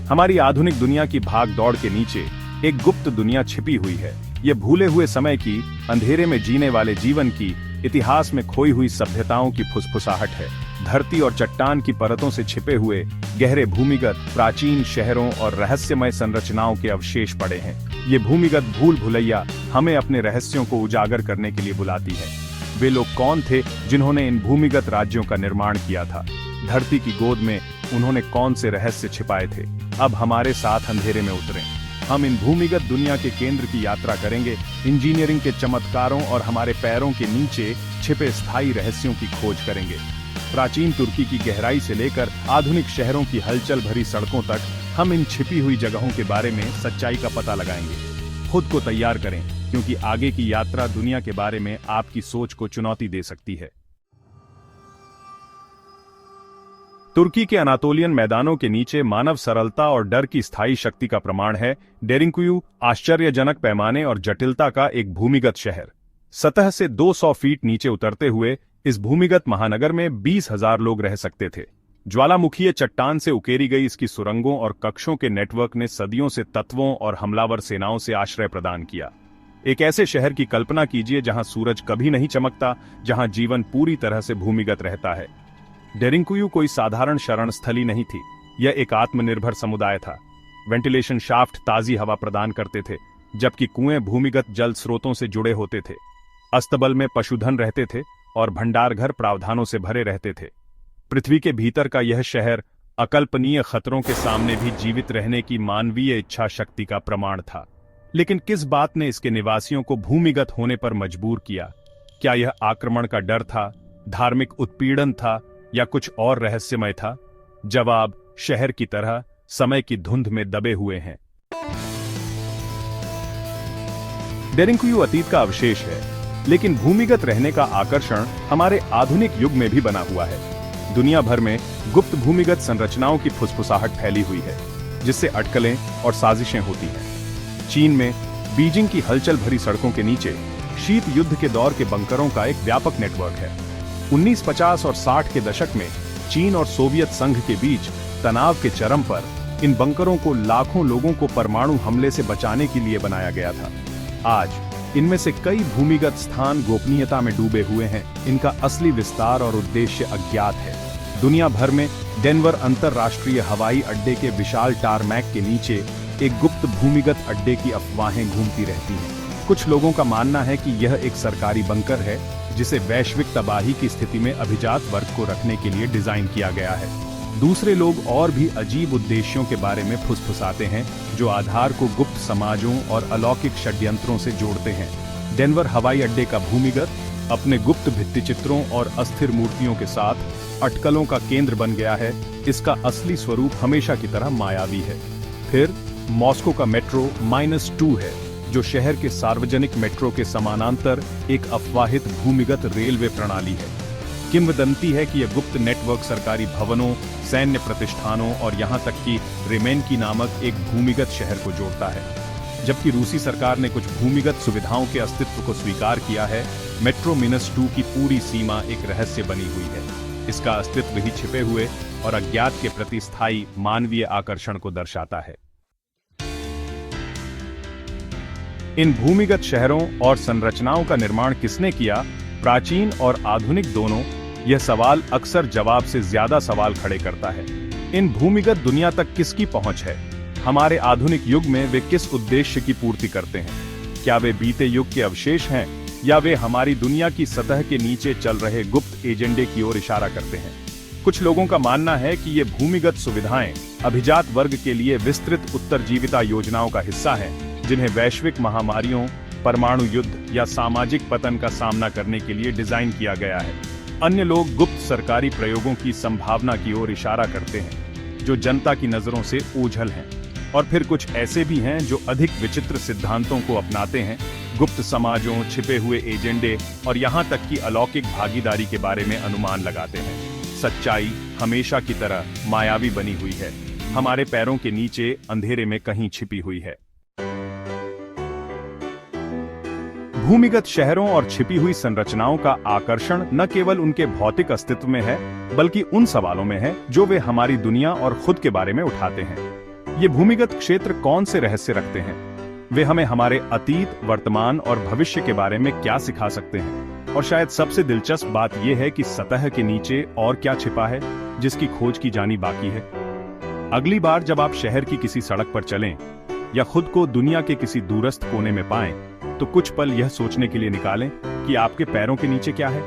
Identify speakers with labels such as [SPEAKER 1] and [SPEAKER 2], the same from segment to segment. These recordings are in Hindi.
[SPEAKER 1] हमारी आधुनिक दुनिया की भाग दौड़ के नीचे एक गुप्त दुनिया छिपी हुई है। ये भूले हुए समय की, अंधेरे में जीने वाले जीवन की, इतिहास में खोई हुई सभ्यताओं की फुसफुसाहट है। धरती और चट्टान की परतों से छिपे हुए गहरे भूमिगत प्राचीन शहरों और रहस्यमय संरचनाओं के अवशेष पड़े हैं। ये भूमिगत भूल भुलैया हमें अपने रहस्यों को उजागर करने के लिए बुलाती है। वे लोग कौन थे जिन्होंने इन भूमिगत राज्यों का निर्माण किया था? धरती की गोद में उन्होंने कौन से रहस्य छिपाए थे? अब हमारे साथ अंधेरे में उतरें। हम इन भूमिगत दुनिया के केंद्र की यात्रा करेंगे, इंजीनियरिंग के चमत्कारों और हमारे पैरों के नीचे छिपे स्थायी रहस्यों की खोज करेंगे। प्राचीन तुर्की की गहराई से लेकर आधुनिक शहरों की हलचल भरी सड़कों तक हम इन छिपी हुई जगहों के बारे में सच्चाई का पता लगाएंगे। खुद को तैयार करें, क्योंकि आगे की यात्रा दुनिया के बारे में आपकी सोच को चुनौती दे सकती है। तुर्की के अनातोलियन मैदानों के नीचे मानव सरलता और डर की स्थायी शक्ति का प्रमाण है डेरिंकुयू, आश्चर्यजनक पैमाने और जटिलता का एक भूमिगत शहर। सतह से 200 फीट नीचे उतरते हुए इस भूमिगत महानगर में 20,000 लोग रह सकते थे। ज्वालामुखीय चट्टान से उकेरी गई इसकी सुरंगों और कक्षों के नेटवर्क ने सदियों से तत्वों और हमलावर सेनाओं से आश्रय प्रदान किया। एक ऐसे शहर की कल्पना कीजिए जहां सूरज कभी नहीं चमकता, जहां जीवन पूरी तरह से भूमिगत रहता है। डेरिंकुयू कोई साधारण शरण स्थली नहीं थी, यह एक आत्मनिर्भर समुदाय था। वेंटिलेशन शाफ्ट ताजी हवा प्रदान करते थे, जबकि कुएं भूमिगत जल स्रोतों से जुड़े होते थे। अस्तबल में पशुधन रहते थे और भंडारघर प्रावधानों से भरे रहते थे। पृथ्वी के भीतर का यह शहर अकल्पनीय खतरों के सामने भी जीवित रहने की मानवीय इच्छा शक्ति का प्रमाण था। लेकिन किस बात ने इसके निवासियों को भूमिगत होने पर मजबूर किया? क्या यह आक्रमण का डर था, धार्मिक उत्पीड़न था, या कुछ और रहस्यमय था? जवाब शहर की तरह समय की धुंध में दबे हुए हैं। डेरिंकुयू अतीत का अवशेष है, लेकिन भूमिगत रहने का आकर्षण हमारे आधुनिक युग में भी बना हुआ है। दुनिया भर में गुप्त भूमिगत संरचनाओं की फुसफुसाहट फैली हुई है, जिससे अटकलें और साजिशें होती हैं। चीन में बीजिंग की हलचल भरी सड़कों के नीचे शीत युद्ध के दौर के बंकरों का एक व्यापक नेटवर्क है। 1950 और 60 के दशक में चीन और सोवियत संघ के बीच तनाव के चरम पर इन बंकरों को लाखों लोगों को परमाणु हमले से बचाने के लिए बनाया गया था। आज इनमें से कई भूमिगत स्थान गोपनीयता में डूबे हुए हैं। इनका असली विस्तार और उद्देश्य अज्ञात है। दुनिया भर में डेनवर अंतरराष्ट्रीय हवाई अड्डे के विशाल टारमैक के नीचे एक गुप्त भूमिगत अड्डे की अफवाहें घूमती रहती हैं। कुछ लोगों का मानना है कि यह एक सरकारी बंकर है, जिसे वैश्विक तबाही की स्थिति में अभिजात वर्ग को रखने के लिए डिजाइन किया गया है। दूसरे लोग और भी अजीब उद्देश्यों के बारे में फुसफुसाते हैं, जो आधार को गुप्त समाजों और अलौकिक षड्यंत्रों से जोड़ते हैं। डेनवर हवाई अड्डे का भूमिगत अपने गुप्त भित्तिचित्रों और अस्थिर मूर्तियों के साथ अटकलों का केंद्र बन गया है। इसका असली स्वरूप हमेशा की तरह मायावी है। फिर मॉस्को का मेट्रो -2 है, जो शहर के सार्वजनिक मेट्रो के समानांतर एक अफवाहित भूमिगत रेलवे प्रणाली है। किंवदंती है कि यह गुप्त नेटवर्क सरकारी भवनों, सैन्य प्रतिष्ठानों और यहां तक कि रेमेनकी नामक एक भूमिगत शहर को जोड़ता है। जबकि रूसी सरकार ने कुछ भूमिगत सुविधाओं के अस्तित्व को स्वीकार किया है, मेट्रो -2 की पूरी सीमा एक रहस्य बनी हुई है। इसका अस्तित्व ही छिपे हुए और अज्ञात के प्रति स्थायी मानवीय आकर्षण को दर्शाता है। इन भूमिगत शहरों और संरचनाओं का निर्माण किसने किया, प्राचीन और आधुनिक दोनों? यह सवाल अक्सर जवाब से ज्यादा सवाल खड़े करता है। इन भूमिगत दुनिया तक किसकी पहुंच है? हमारे आधुनिक युग में वे किस उद्देश्य की पूर्ति करते हैं? क्या वे बीते युग के अवशेष हैं, या वे हमारी दुनिया की सतह के नीचे चल रहे गुप्त एजेंडे की ओर इशारा करते हैं? कुछ लोगों का मानना है कि ये भूमिगत सुविधाएं अभिजात वर्ग के लिए विस्तृत उत्तरजीविता योजनाओं का हिस्सा हैं, जिन्हें वैश्विक महामारियों, परमाणु युद्ध या सामाजिक पतन का सामना करने के लिए डिजाइन किया गया है। अन्य लोग गुप्त सरकारी प्रयोगों की संभावना की ओर इशारा करते हैं, जो जनता की नजरों से ओझल हैं। और फिर कुछ ऐसे भी हैं जो अधिक विचित्र सिद्धांतों को अपनाते हैं, गुप्त समाजों, छिपे हुए एजेंडे और यहां तक कि अलौकिक भागीदारी के बारे में अनुमान लगाते हैं। सच्चाई हमेशा की तरह मायावी बनी हुई है, हमारे पैरों के नीचे अंधेरे में कहीं छिपी हुई है। भूमिगत शहरों और छिपी हुई संरचनाओं का आकर्षण न केवल उनके भौतिक अस्तित्व में है, बल्कि उन सवालों में है जो वे हमारी दुनिया और खुद के बारे में उठाते हैं। ये भूमिगत क्षेत्र कौन से रहस्य रखते हैं? वे हमें हमारे अतीत, वर्तमान और भविष्य के बारे में क्या सिखा सकते हैं? और शायद सबसे दिलचस्प बात यह है कि सतह के नीचे और क्या छिपा है जिसकी खोज की जानी बाकी है। अगली बार जब आप शहर की किसी सड़क पर चलें या खुद को दुनिया के किसी दूरस्थ कोने में पाएं, तो कुछ पल यह सोचने के लिए निकालें कि आपके पैरों के नीचे क्या है।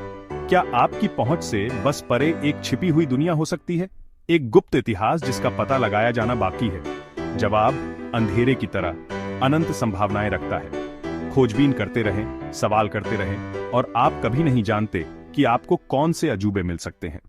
[SPEAKER 1] क्या आपकी पहुंच से बस परे एक छिपी हुई दुनिया हो सकती है, एक गुप्त इतिहास जिसका पता लगाया जाना बाकी है? जवाब अंधेरे की तरह अनंत संभावनाएं रखता है। खोजबीन करते रहें, सवाल करते रहें, और आप कभी नहीं जानते कि आपको कौन से अजूबे मिल सकते हैं।